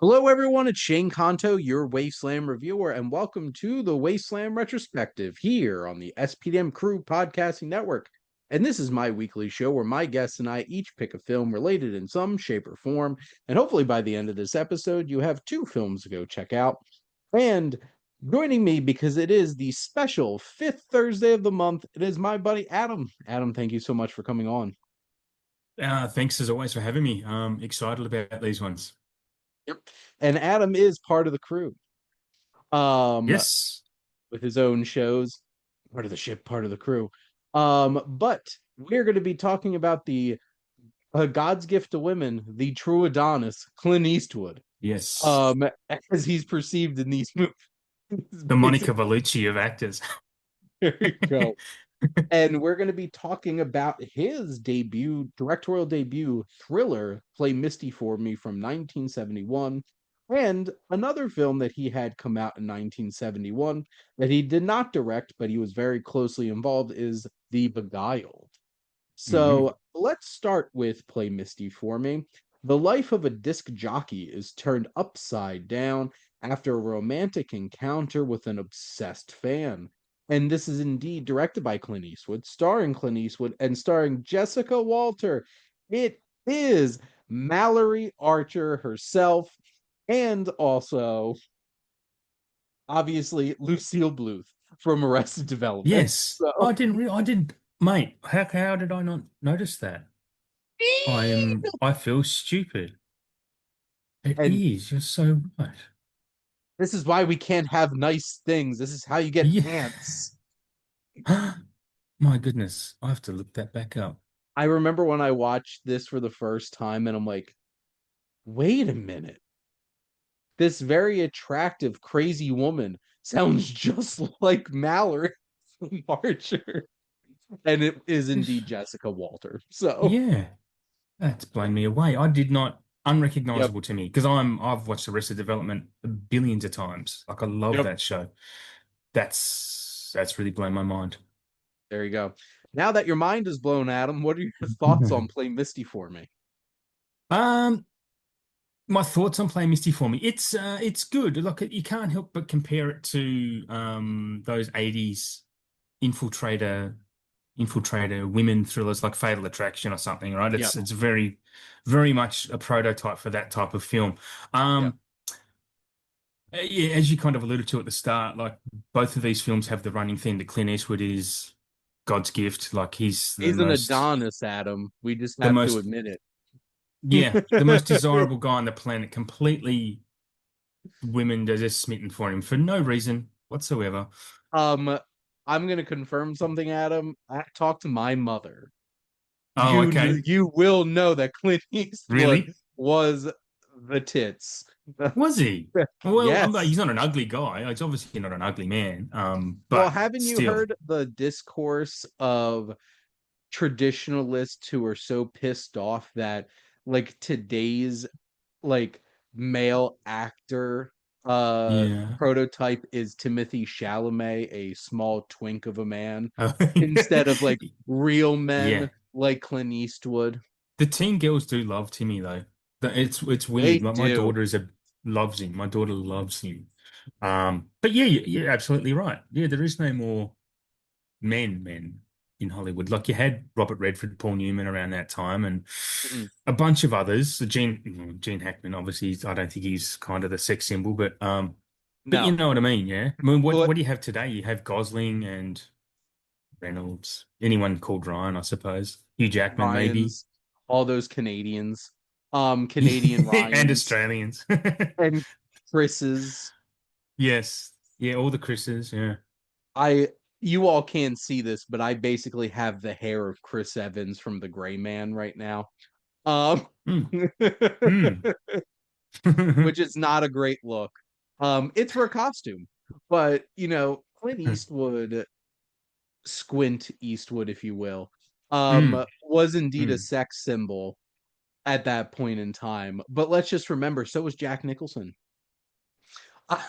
Hello, everyone. It's Shane Kanto, your Wasteland Reviewer, and welcome to the Wasteland Retrospective here on the SPDM Crew Podcasting Network. And this is my weekly show where my guests and I each pick a film related in some shape or form. And hopefully, by the end of this episode, you have two films to go check out. And joining me, because it is the special fifth Thursday of the month, it is my buddy Adam. Adam, thank you so much for coming on. Thanks as always for having me. Excited about these ones. Yep. And Adam is part of the crew. Um, Yes. with his own shows, part of the ship, part of the crew. But we're going to be talking about the God's gift to women, the true Adonis, Clint Eastwood, Yes. um, as he's perceived in these movies. The Monica Basically, Bellucci of actors. there you go. And we're going to be talking about his directorial debut thriller, Play Misty For Me from 1971, and another film that he had come out in 1971 that he did not direct, but he was very closely involved, is The Beguiled. Hmm. So let's start with Play Misty For Me. The life of a disc jockey is turned upside down after a romantic encounter with an obsessed fan. And this is indeed directed by Clint Eastwood, starring Clint Eastwood, and starring Jessica Walter. It is Mallory Archer herself, and also, obviously, Lucille Bluth from Arrested Development. Yes. So, I didn't, mate. How did I not notice that? I feel stupid. It and is. You're so right. this is why we can't have nice things. This is how you get Yeah. ants. My goodness. I have to look that back up. I remember when I watched this for the first time, and I'm like, wait a minute. This very attractive, crazy woman sounds just like Mallory from Archer. And it is indeed Yes. Jessica Walter. So, Yeah. That's blown me away. I did not yep, unrecognizable to me because I've watched Arrested Development billions of times. Like I love yep, that show. That's really blown my mind. there you go. Now that your mind is blown, Adam, what are your thoughts on Play Misty For Me? Um, my thoughts on playing Misty for me. It's good. Like you can't help but compare it to those 80s infiltrator women thrillers like Fatal Attraction or something, right? Yep, It's very much a prototype for that type of film. yep. Um, yeah, as you kind of alluded to at the start, like both of these films have the running theme that Clint Eastwood is God's gift. Like he's He's an Adonis, Adam. We just the have to most, admit yeah, the most it. desirable guy on the planet. Completely, women are just smitten for him for no reason whatsoever. um, I'm gonna confirm something, Adam. I talked to my mother. Oh, okay. You will know that Clint Eastwood Really? was the tits. Was he? Well, Yes. he's not an ugly guy. He's obviously not an ugly man. Well, But haven't you still, heard the discourse of traditionalists who are so pissed off that like today's like male actor yeah. prototype is Timothy Chalamet, a small twink of a man, Oh, instead of like real men yeah. like Clint Eastwood? The teen girls do love Timmy though. It's They weird. My do. daughter loves him. My daughter loves him. But yeah, you're absolutely right. Yeah, there is no more men in Hollywood. Like you had Robert Redford, Paul Newman around that time, and Mm-mm. a bunch of others. Gene Hackman, obviously, I don't think he's kind of the sex symbol, but you No. know what I mean, yeah. I mean, Well, what do you have today? You have Gosling and Reynolds, anyone called Ryan, I suppose. Hugh Jackman, maybe, Ryan's, all those Canadians, Canadian and Ryans, Australians. and Chris's. Yes, yeah, all the Chris's, yeah. I You all can't see this, but I basically have the hair of Chris Evans from The Gray Man right now. Um, Hmm. Hmm. which is not a great look. It's for a costume, but Clint Eastwood, Squint Eastwood, if you will, Hmm. was indeed a Hmm. sex symbol at that point in time. But let's just remember, so was Jack Nicholson. Uh,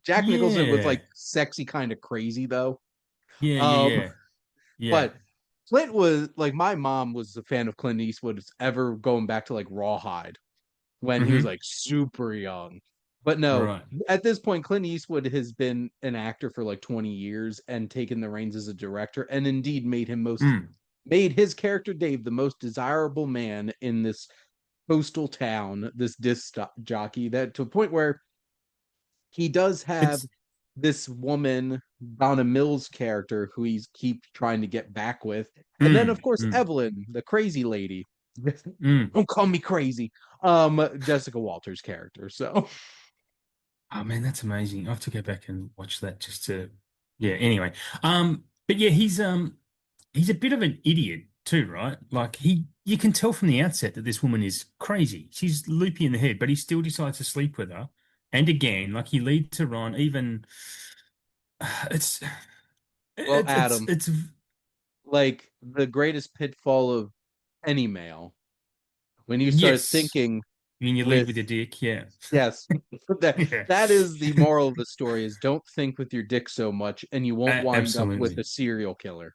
Jack Nicholson was like Yeah. sexy, kind of crazy though. Yeah, yeah, Um, yeah. Yeah. but Clint was like my mom was a fan of Clint Eastwood ever going back to like Rawhide. when he was Hmm. like super young. But no, Right. at this point, Clint Eastwood has been an actor for like 20 years and taken the reins as a director, and indeed Mm. made his character Dave the most desirable man in this coastal town, this disc jockey, that to a point where he does have It's this woman, Donna Mills' character, who he's keep trying to get back with. And then of mm, course mm, Evelyn, the crazy lady. mm. Don't call me crazy. Jessica Walter's character. So Oh man, that's amazing. I have to go back and watch that just to yeah, anyway. But yeah, he's a bit of an idiot too, right? Like you can tell from the outset that this woman is crazy. She's loopy in the head, but he still decides to sleep with her. And again, like he leads her on, even it's well, it's it's Adam, it's like the greatest pitfall of any male, when you start yes. thinking When you lead with with your dick, yeah. yes, Yeah. that is the moral of the story is don't think with your dick so much and you won't wind up with a Absolutely. serial killer.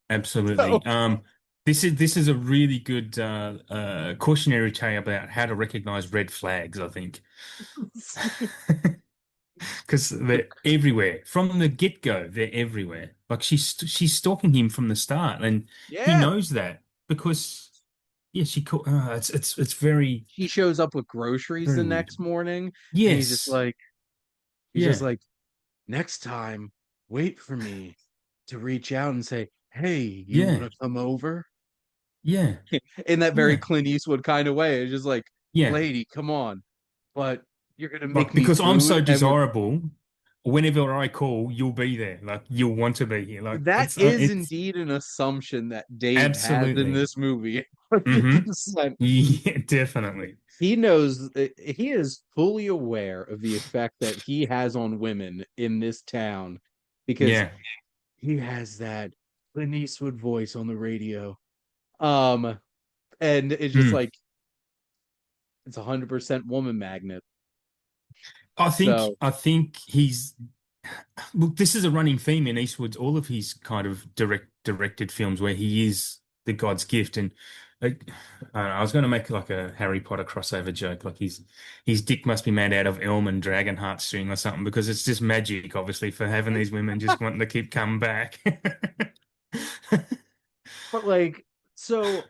So Absolutely. This is a really good cautionary tale about how to recognize red flags, I think. Because they're everywhere. From the get-go, they're everywhere. Like she's stalking him from the start, and he yeah, knows that because yeah, she called it's very he shows up with groceries very the weird. next morning and Yes. he's just Yeah. like next time wait for me to reach out and say hey you want Yeah. to come over Yeah. in that very Yeah. Clint Eastwood kind of way. It's just like Yeah. lady come on but you're gonna make Like me because I'm food so and we're desirable, whenever I call, you'll be there. Like you'll want to be here. Like that is it's indeed an assumption that Dave has in absolutely. this movie Mm-hmm. 100%. Yeah, definitely. He knows he is fully aware of the effect that he has on women in this town because Yeah. he has that Clint Eastwood voice on the radio. Um, and it's just Mm. like it's 100% woman magnet. I think So I think he's look, this is a running theme in Eastwood's all of his kind of directed films where he is the God's gift and like I was going to make like a Harry Potter crossover joke like his dick must be made out of elm and dragon heartstring or something because it's just magic obviously for having these women just wanting to keep coming back. but like so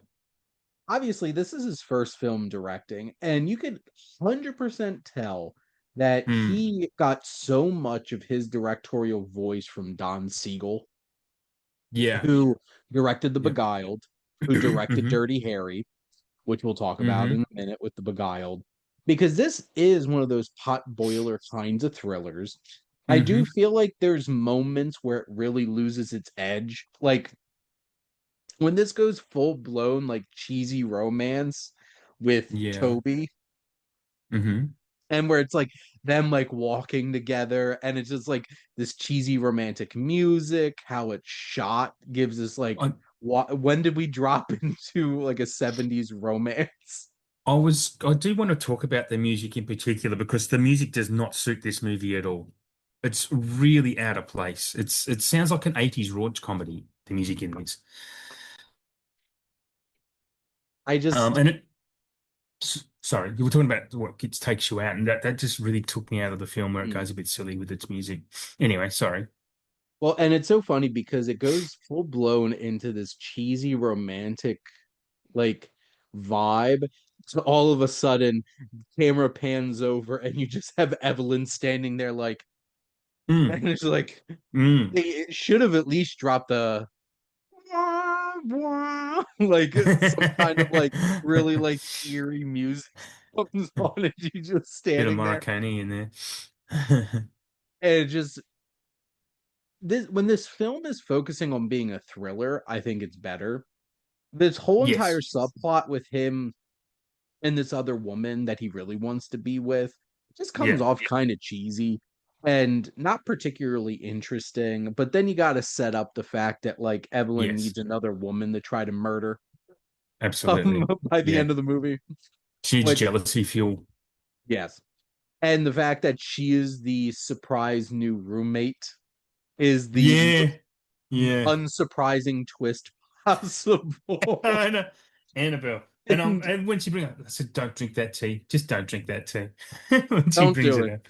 obviously this is his first film directing and you could 100% tell that Hmm. he got so much of his directorial voice from Don Siegel, Yeah. who directed The Yep. Beguiled, who directed Hmm. Dirty Harry, which we'll talk about in Hmm. a minute with The Beguiled, because this is one of those pot boiler kinds of thrillers. I do Hmm. feel like there's moments where it really loses its edge. Like when this goes full blown like cheesy romance with Yeah. Toby, Hmm. and where it's like them like walking together and it's just like this cheesy romantic music, how it's shot gives us like when did we drop into like a 70s romance? I do want to talk about the music in particular because the music does not suit this movie at all. It's really out of place. It sounds like an 80s raunchy comedy, the music in this. I just And sorry, you were talking about what gets takes you out, and that just really took me out of the film where it mm. goes a bit silly with its music. Anyway, sorry. Well, and it's so funny because it goes full blown into this cheesy romantic like vibe. So all of a sudden, camera pans over and you just have Evelyn standing there like, Mm, and it's like mm. they should have at least dropped the like some kind of like really like eerie music comes on and she's just Bit of standing there. Morricone in there. And it just this when this film is focusing on being a thriller, I think it's better. This whole entire Yes, subplot with him and this other woman that he really wants to be with just comes yeah, off kind of cheesy and not particularly interesting. But then you got to set up the fact that like Evelyn yes, needs another woman to try to murder absolutely. by the Yeah, end of the movie, huge which jealousy fuel. yes, and the fact that she is the surprise new roommate is the most Yeah, yeah. unsurprising twist possible. Anna, Annabelle. And and when she bring up, I said, "Don't drink that tea. Just don't drink that tea." When she don't brings do it it. out,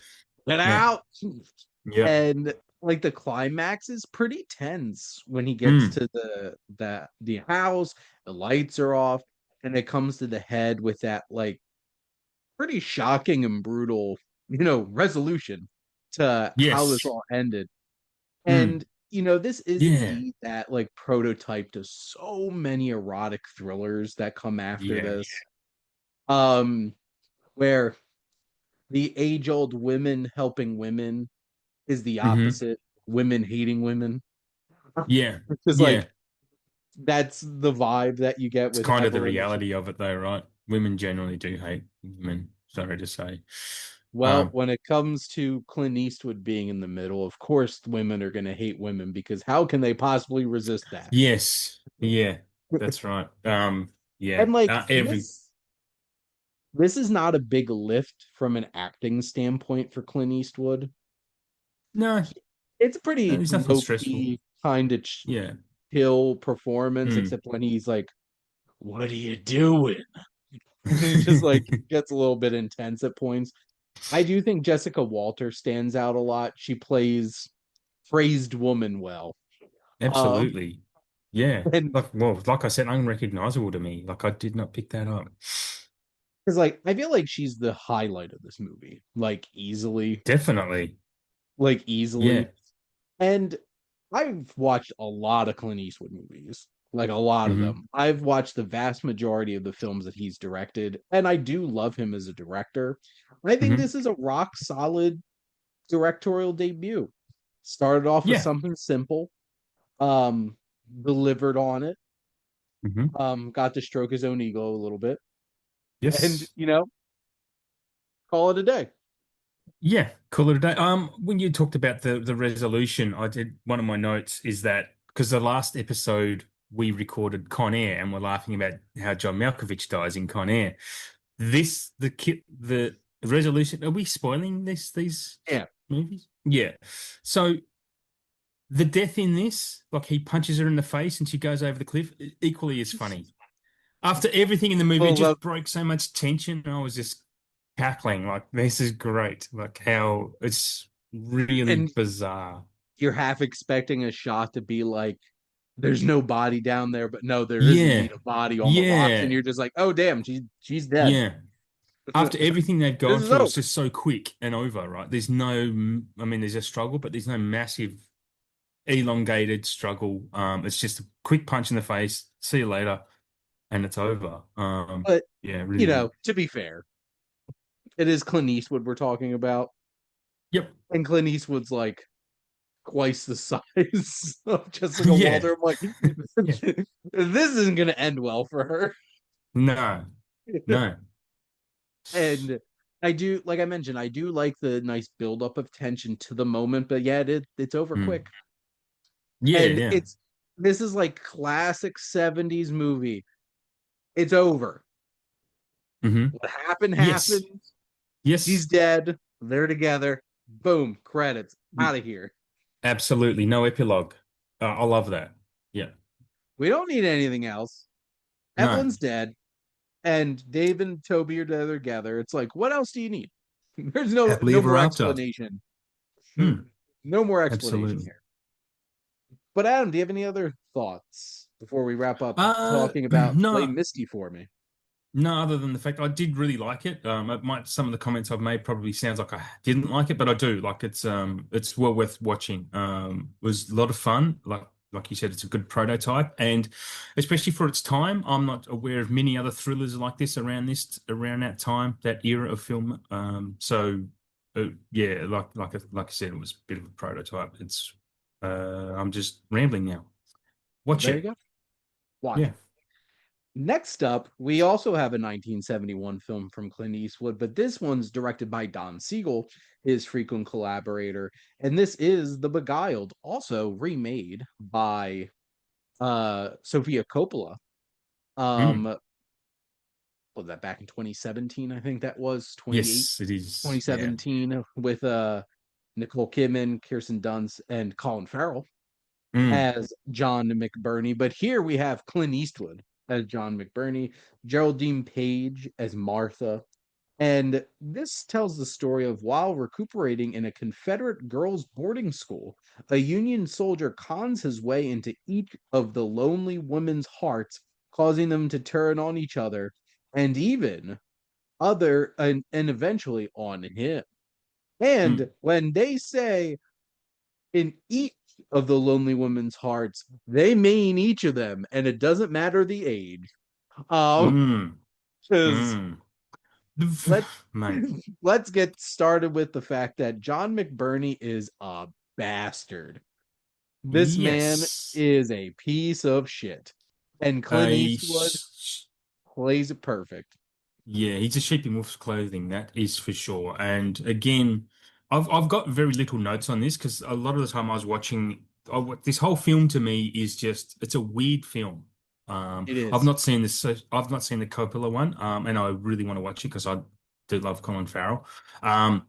Get yeah, out. yep, And like the climax is pretty tense when he gets mm. to the house, the lights are off, and it comes to the head with that like pretty shocking and brutal, resolution to how this Yes, all ended. mm. And this is Yeah, indeed that like prototype to so many erotic thrillers that come after yeah, this. Um, where the age-old women helping women is the hmm, opposite, women hating women. yeah, Because yeah. like that's the vibe that you get It's with kind of the Evelyn. reality of it, though, right? Women generally do hate women. Sorry to say. Well, Um, when it comes to Clint Eastwood being in the middle, of course women are going to hate women because how can they possibly resist that? yes, yeah, that's right. Yeah, And like every this is not a big lift from an acting standpoint for Clint Eastwood. no, It's no, pretty there's nothing low stressful. key, kind of Yeah, chill performance, mm. except when he's like, "What are you doing?" And he just like gets a little bit intense at points. I do think Jessica Walter stands out a lot. She plays crazed woman well. Um, Absolutely. Yeah. and Like I said, unrecognizable to me. Like I did not pick that up. because like I feel like she's the highlight of this movie, Definitely. like Yeah. easily. And I've watched a lot of Clint Eastwood movies, like a lot of Hmm. them. I've watched the vast majority of the films that he's directed, and I do love him as a director. I think Hmm. this is a rock solid directorial debut. Started off with Yeah. something simple, um, delivered on it, Hmm. got to stroke his own ego a little bit, and Yes. call it a day. Yeah. Call it a day. When you talked about the resolution, I did one of my notes is that because the last episode we recorded Con Air and we're laughing about how John Malkovich dies in Con Air. The resolution, are we spoiling these Yeah. movies? Yeah. So the death in this, like he punches her in the face and she goes over the cliff, equally as funny. After everything in the movie, it Well, just broke so much tension, and I was just cackling, like, this is great. Like how it's really and bizarre. you're half expecting a shot to be like, there's no body down there, but no, there is Yeah, indeed a body on the rocks, and yeah, you're just like, oh damn, she's dead. yeah. After everything they've This gone is through, it's over. just so quick and over, right? I mean, there's a struggle, but there's no massive elongated struggle. It's just a quick punch in the face. See you later, and it's over. But Yeah, really good. to be fair, it is Clint Eastwood we're talking about, Yep. and Clint Eastwood's like twice the size of Jessica Yeah. Walter. I'm like, Yeah. this isn't gonna end well for her. No. No. And I do, like I mentioned, I do like the nice buildup of tension to the moment, but yeah, it's over Mm. quick. Yeah. And Yeah. this is like classic 70s movie. It's over. Hmm. What happened Yes. happened. She's Yes. dead. They're together. Boom. Credits. Out of here. Absolutely. No epilogue. I love that. Yeah. We don't need anything else. No. Evelyn's dead, and Dave and Toby are together. It's like, what else do you need? There's Happily no ever more after. explanation. Mm. No more explanation Absolutely. here. But Adam, do you have any other thoughts before we wrap up Uh, talking about Play no. Misty for Me? No, other than the fact I did really like it. Some of the comments I've made probably sounds like I didn't like it, but I do. Like it's well worth watching. It was a lot of fun. Like you said, it's a good prototype, and especially for its time, I'm not aware of many other thrillers like this around that time, that era of film. Yeah, like I said, it was a bit of a prototype. I'm just rambling now. Well, Watch there you it. go. Watch Yeah. it. Next up, we also have a 1971 film from Clint Eastwood, but this one's directed by Don Siegel, his frequent collaborator, and this is The Beguiled, also remade by Sofia Coppola. Mm. Um, was that back in 2017? I think that was Yes, it is. Yeah. 2017 with Nicole Kidman, Kirsten Dunst, and Colin Farrell Mm. as John McBurney. But here we have Clint Eastwood. as John McBurney, Geraldine Page as Martha. And this tells the story of while recuperating in a Confederate girls' boarding school, a Union soldier cons his way into each of the lonely women's hearts, causing them to turn on each other and even and eventually on him. And Mm, when they say in each of the lonely women's hearts, they mean each of them, and it doesn't matter the age. Um, mm, because mm. let Mate, let's get started with the fact that John McBurney is a bastard. This man yes. is a piece of shit. And Clint I Eastwood plays it perfect. Yeah, he's a sheep in wolf's clothing, that is for sure. And again, I've got very little notes on this because a lot of the time I was watching this whole film to me is just it's a weird film. It I've is. not seen this. I've not seen the Coppola one. And I really want to watch it because I do love Colin Farrell. Um,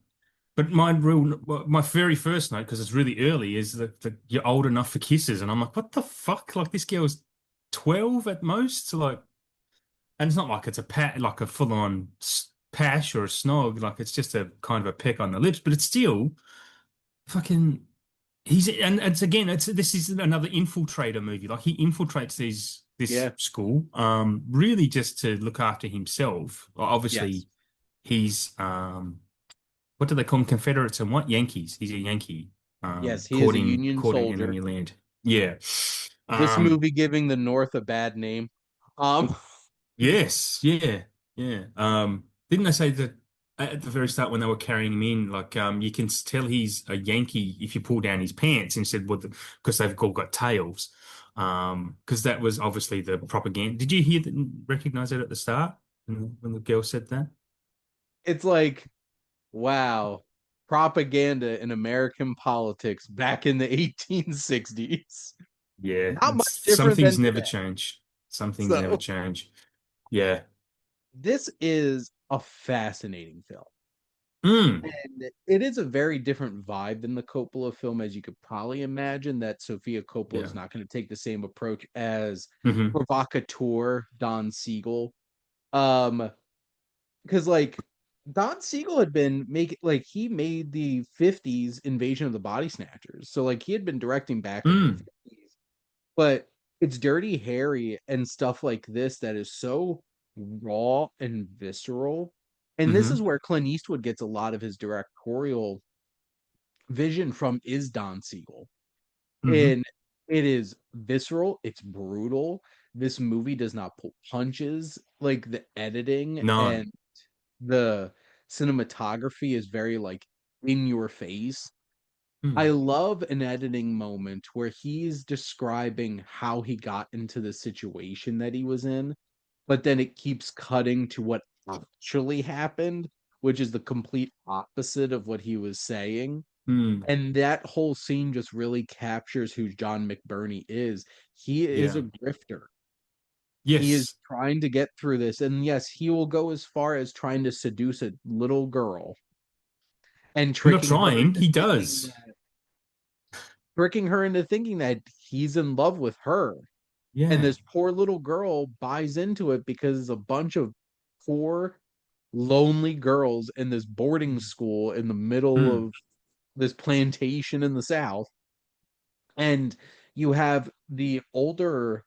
but my very first note, because it's really early, is that you're old enough for kisses, and I'm like, what the fuck? Like this girl's 12 at most, so like. And it's not like it's a pat, like a full-on pash or a snog. Like it's just a kind of a peck on the lips, but it's still fucking. And it's again, this is another infiltrator movie. Like he infiltrates this Yeah. school, really just to look after himself. Yes. Obviously, he's what do they call them? Confederates and what? Yankees. He's a Yankee, Yes, he is a courting Union courting soldier. enemy land. Yeah. This Um, movie giving the North a bad name. Um, Yes, yeah, yeah. Didn't I say that at the very start when they were carrying him in, like you can tell he's a Yankee if you pull down his pants instead with because they've all got tails. Because that was obviously the propaganda. Did you hear that recognize it at the start when the girl said that? it's like, wow, propaganda in American politics back in the 1860s. Yeah, Not much some different things than never today. change. Some things never So, change. Yeah. this is a fascinating film. Mm. And it is a very different vibe than the Coppola film, as you could probably imagine. That Sofia Coppola is Yeah. not going to take the same approach as Hmm. provocateur Don Siegel. Um, because like Don Siegel had been making like he made the 50s Invasion of the Body Snatchers. So like he had been directing back in the Mm. 50s. But it's Dirty Harry and stuff like this that is so raw and visceral. And this is Hmm. where Clint Eastwood gets a lot of his directorial vision from is Don Siegel. Hmm. And it is visceral, it's brutal. This movie does not pull punches. Like the editing No. and the cinematography is very like in your face. I Mm. love an editing moment where he's describing how he got into the situation that he was in, but then it keeps cutting to what actually happened, which is the complete opposite of what he was saying. Mm. And that whole scene just really captures who John McBurney is. He is Yeah. a grifter. He is Yes. trying to get through this. And yes, he will go as far as trying to seduce a little girl and Not trying, he does. tricking her into thinking that he's in love with her. And Yeah. this poor little girl buys into it because it's a bunch of poor, lonely girls in this boarding school in the middle Mm. of this plantation in the South. And you have the older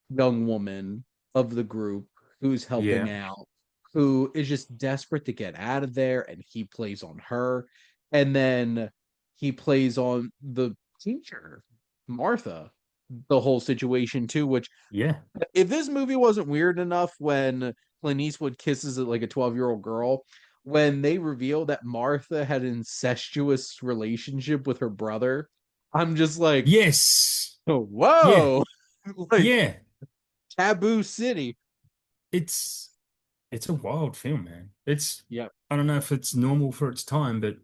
young woman of the group who's helping Yeah. out, who is just desperate to get out of there, and he plays on her. And then he plays on the teacher, Martha, the whole situation too, which Yeah. if this movie wasn't weird enough when Clint Eastwood kisses like a 12-year-old girl, when they reveal that Martha had an incestuous relationship with her brother, I'm just like, Yes. oh, Yeah. whoa, like Yeah. taboo city. It's it's a wild film, man. It's Yep. I don't know if it's normal for its time, but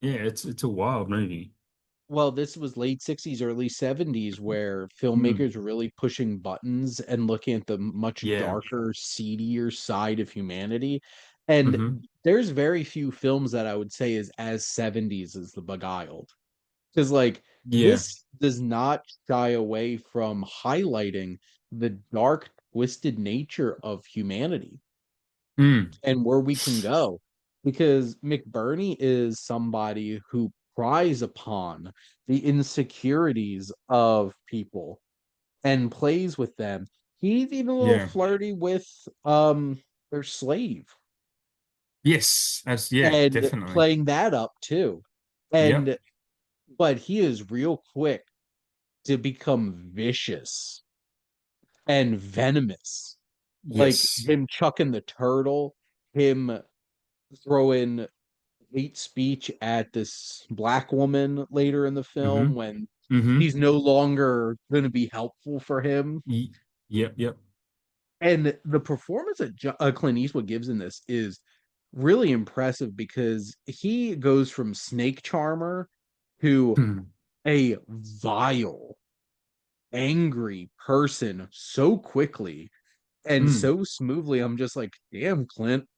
yeah, it's a wild movie. Well, this was late 60s, early 70s, where Mm. filmmakers were really pushing buttons and looking at the much Yeah. darker, seedier side of humanity. And Hmm. there's very few films that I would say is as 70s as The Beguiled. Because, like, Yeah. this does not shy away from highlighting the dark, twisted nature of humanity Mm. and where we can go. Because McBurney is somebody who pries upon the insecurities of people and plays with them. He's even a little Yeah. flirty with their slave Yes. Yeah, and definitely. playing that up too. Yep. And but he is real quick to become vicious and venomous. Like Yes. him chucking the turtle, him throwing hate speech at this black woman later in the film Mm-hmm. when Mm-hmm. he's no longer going to be helpful for him. Yep. Yep. And the performance that Clint Eastwood gives in this is really impressive because he goes from snake charmer to Mm. a vile, angry person so quickly and Mm. so smoothly. I'm just like, damn, Clint,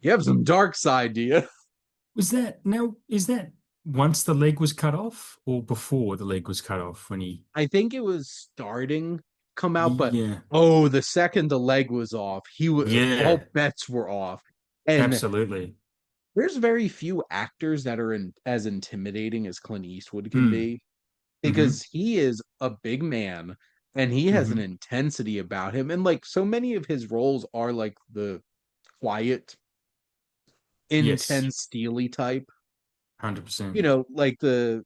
you have some dark side, do you? Was that now? Is that once the leg was cut off, or before the leg was cut off when he? I think it was starting come out, but Yeah. oh, the second the leg was off, all Yeah. bets were off. And Absolutely. there's very few actors that are as intimidating as Clint Eastwood can Mm. be Mm-hmm. because he is a big man and he has an Mm-hmm. intensity about him. And like so many of his roles are like the quiet, Yes. intense, steely type, 100%. like the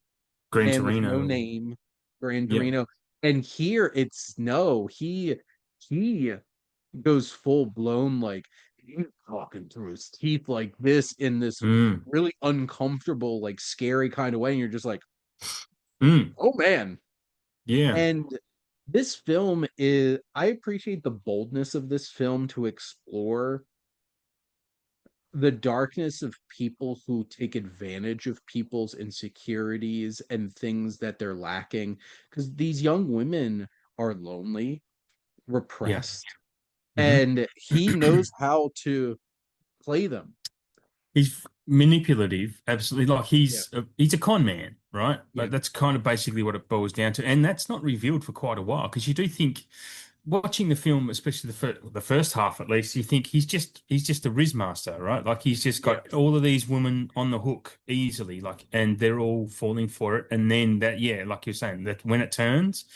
Gran man with no Torino. name, Gran Yep. Torino. And here it's no, he goes full blown like he's talking through his teeth like this in this Mm. really uncomfortable, like scary kind of way. And you're just like, Mm. oh man. Yeah. And this film is, I appreciate the boldness of this film to explore the darkness of people who take advantage of people's insecurities and things that they're lacking. Because these young women are lonely, Yeah. repressed, Mm-hmm. and he knows how to play them. He's manipulative, absolutely. Like Yeah. he's a con man, right? Yeah. Like that's kind of basically what it boils down to, and that's not revealed for quite a while because you do think watching the film, especially the first half at least, you think he's just a riz master, right? Like he's just Yeah. got all of these women on the hook easily, like, and they're all falling for it. And then that, yeah, like you're saying, that when it turns,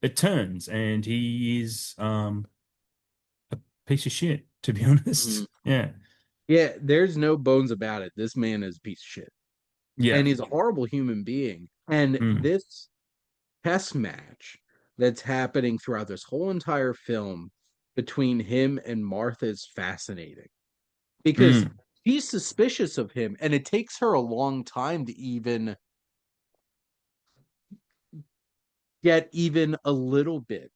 and he is a piece of shit, to be Mhm. honest. Yeah, Yeah, there's no bones about it. This man is a piece of shit. yeah. And he's a horrible human being. And Mm. this chess match that's happening throughout this whole entire film between him and Martha is fascinating because Mm. she's suspicious of him, and it takes her a long time to even get even a little bit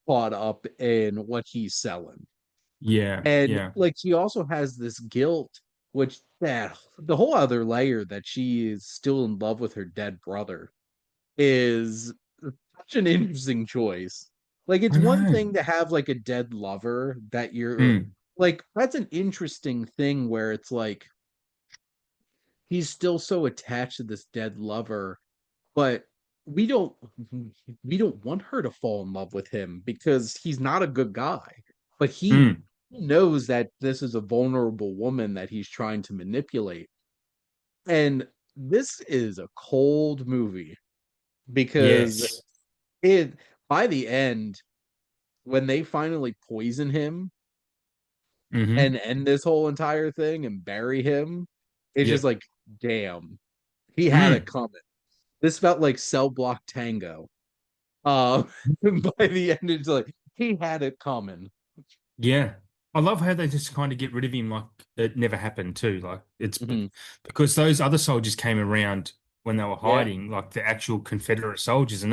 caught up in what he's selling. Yeah, And yeah. like she also has this guilt, which that the whole other layer that she is still in love with her dead brother is such an interesting choice. Like it's I one know. thing to have like a dead lover that you're Mm. like that's an interesting thing where it's like he's still so attached to this dead lover, but we don't we don't want her to fall in love with him because he's not a good guy. But he Mm. knows that this is a vulnerable woman that he's trying to manipulate. And this is a cold movie because Yes. it by the end when they finally poison him Mm-hmm. and end this whole entire thing and bury him, it's just Yep. like, damn, he had it Mm. coming. This felt like Cell Block Tango. By the end, it's like he had it coming. Yeah. I love how they just kind of get rid of him like it never happened too. Like Mhm. because those other soldiers came around when they were Yeah. hiding, like the actual Confederate soldiers, and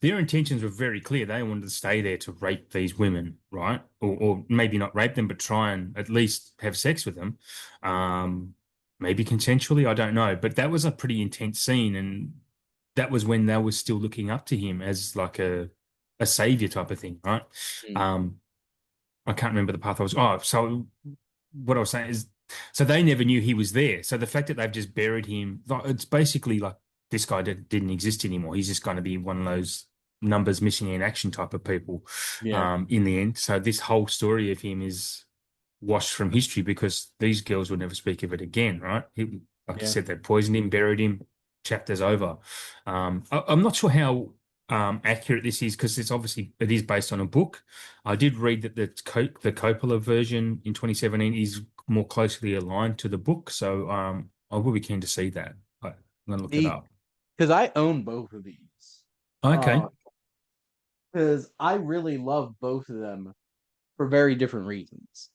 their intentions were very clear. They wanted to stay there to rape these women, right? Or maybe not rape them, but try and at least have sex with them. Um, Maybe consensually, I don't know. But that was a pretty intense scene, and that was when they were still looking up to him as like a savior type of thing, right? Mhm. Um, I can't remember the path I was. Oh, so what I was saying is, so they never knew he was there. So the fact that they've just buried him, like, it's basically like this guy didn't exist anymore. He's just going to be one of those. numbers missing in action type of people Yeah, in the end. So this whole story of him is washed from history because these girls will never speak of it again, right? Like I yeah. said, they poisoned him, buried him, chapter's over. I'm not sure how accurate this is because it is based on a book. I did read that the Coppola version in 2017 is more closely aligned to the book, so I will be keen to see that. I'm gonna look it up. Because I own both of these. Okay. Because I really love both of them for very different reasons.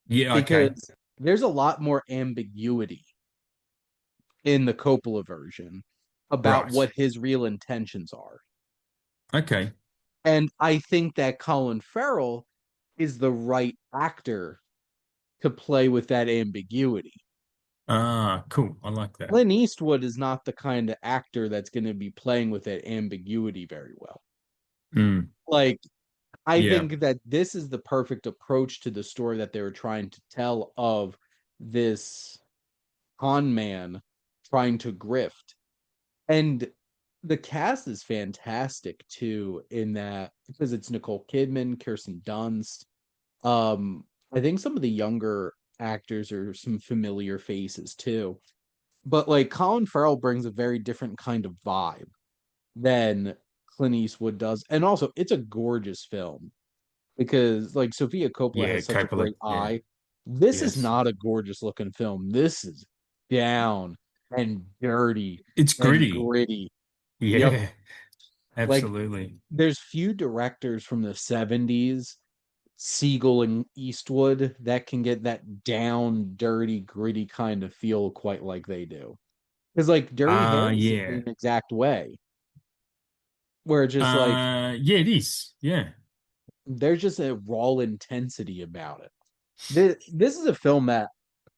Yeah, okay. Because there's a lot more ambiguity in the Coppola version about Right. what his real intentions are. Okay. And I think that Colin Farrell is the right actor to play with that ambiguity. Ah, cool. I like that. Clint Eastwood is not the kind of actor that's going to be playing with that ambiguity very well. Mm, Like, I yeah. think that this is the perfect approach to the story that they were trying to tell of this con man trying to grift. And the cast is fantastic too, in that because it's Nicole Kidman, Kirsten Dunst. I think some of the younger actors are some familiar faces too. But like Colin Farrell brings a very different kind of vibe than Clint Eastwood does. And also it's a gorgeous film because like Sofia Coppola Yeah, has such a Coppola. great Yeah. eye. This is Yes. not a gorgeous looking film. This is down and dirty It's and gritty. gritty. Yep. Yeah, Like absolutely. there's few directors from the 70s, Siegel and Eastwood, that can get that down, dirty, gritty kind of feel quite like they do. Because like Dirty Harry's the Yeah. same exact way, where it's just like Yeah, it is. Yeah. there's just a raw intensity about it. This is a film that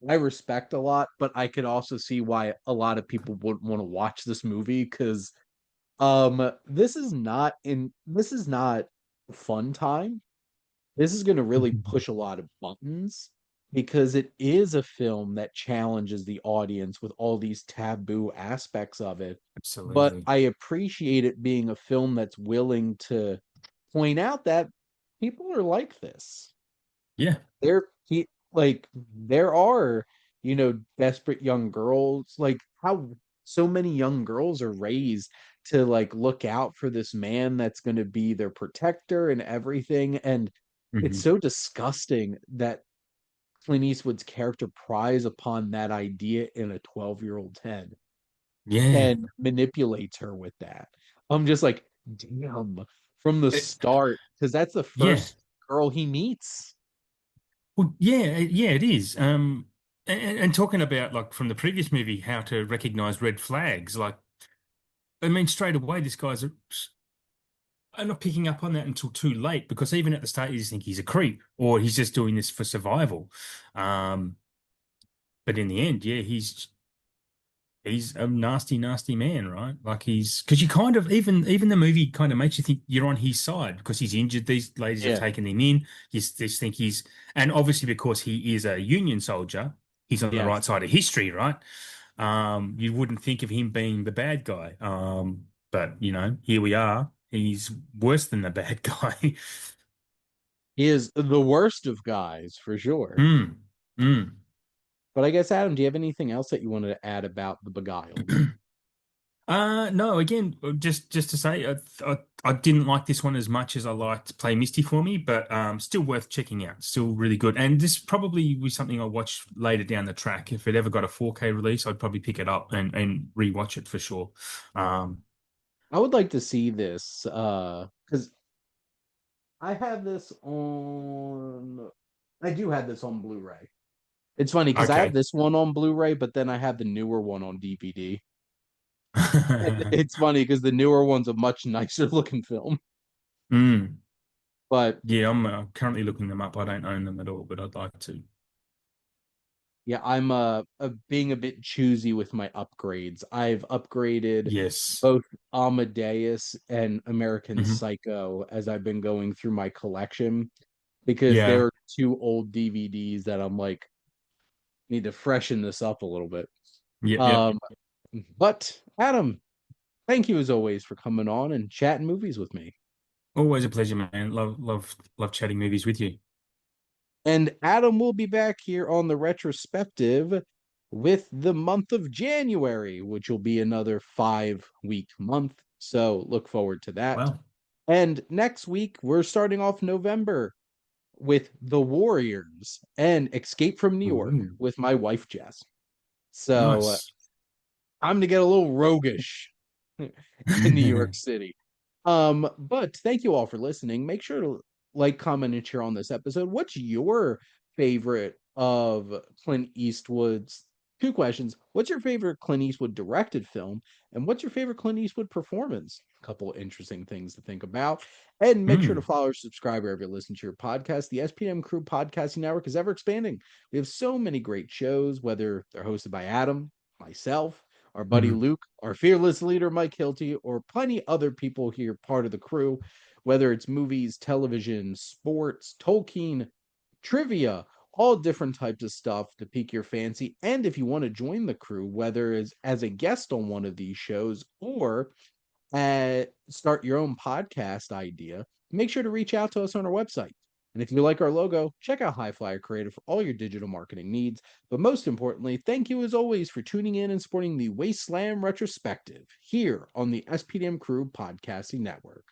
I respect a lot, but I could also see why a lot of people wouldn't want to watch this movie because this is not a fun time. This is going to really push a lot of buttons because it is a film that challenges the audience with all these taboo aspects of it. But Absolutely. I appreciate it being a film that's willing to point out that people are like this. Yeah. Like there are, desperate young girls, like how so many young girls are raised to like look out for this man that's going to be their protector and everything. And it's Hmm. so disgusting that Clint Eastwood's character pries upon that idea in a 12-year-old's head Yeah. and manipulates her with that. I'm just like, damn, from the It- start, because that's the yeah. first girl he meets. Well, yeah, yeah, it is. And talking about like from the previous movie, how to recognize red flags, like I mean, straight away, this guy's I'm not picking up on that until too late because even at the start, you just think he's a creep or he's just doing this for survival. Um, but in the end, yeah, he's a nasty, nasty man, right? Like he's because you kind of even the movie kind of makes you think you're on his side because he's injured. These ladies have Yeah, taken him in. You just think and obviously because he is a Union soldier, he's on the yes. right side of history, right? You wouldn't think of him being the bad guy. But here we are. He's worse than the bad guy. He is the worst of guys for sure. Mm, mm. But I guess, Adam, do you have anything else that you wanted to add about the Beguiled? No, again, just to say, I didn't like this one as much as I liked Play Misty for Me, but still worth checking out. Still really good. And this probably was something I'll watch later down the track. If it ever got a 4K release, I'd probably pick it up and rewatch it for sure. Um, I would like to see this because I have this on. I do have this on Blu-ray. It's funny because I have okay. this one on Blu-ray, but then I have the newer one on DVD. And it's funny because the newer one's a much nicer looking film. Mm. But Yeah, I'm currently looking them up. I don't own them at all, but I'd like to. yeah, I'm being a bit choosy with my upgrades. I've upgraded Yes. both Amadeus and American Hmm. Psycho as I've been going through my collection because Yeah. they're two old DVDs that I'm like need to freshen this up a little bit. Yep. Yep. Um, but Adam, thank you as always for coming on and chatting movies with me. Always a pleasure, man. Love chatting movies with you. And Adam will be back here on the retrospective with the month of January, which will be another 5-week month. So look forward to that. Well, And next week, we're starting off November with The Warriors and Escape from New York ooh, with my wife, Jess. So nice. I'm going to get a little roguish in New York City. But thank you all for listening. Make sure to like, comment, and share on this episode. What's your favorite of Clint Eastwood's? Two questions. What's your favorite Clint Eastwood directed film? And what's your favorite Clint Eastwood performance? A couple interesting things to think about. And make sure to Hmm. follow or subscribe wherever you listen to your podcast. The SPDM Crew Podcasting Network is ever expanding. We have so many great shows, whether they're hosted by Adam, myself, our buddy Hmm. Luke, our fearless leader Mike Hilty, or plenty other people here, part of the crew, whether it's movies, television, sports, Tolkien, trivia, all different types of stuff to pique your fancy. And if you want to join the crew, whether as a guest on one of these shows or start your own podcast idea, make sure to reach out to us on our website. And if you like our logo, check out HiFlyer Creative for all your digital marketing needs. But most importantly, thank you as always for tuning in and supporting the Wasteland Retrospective here on the SPDM Crew Podcasting Network.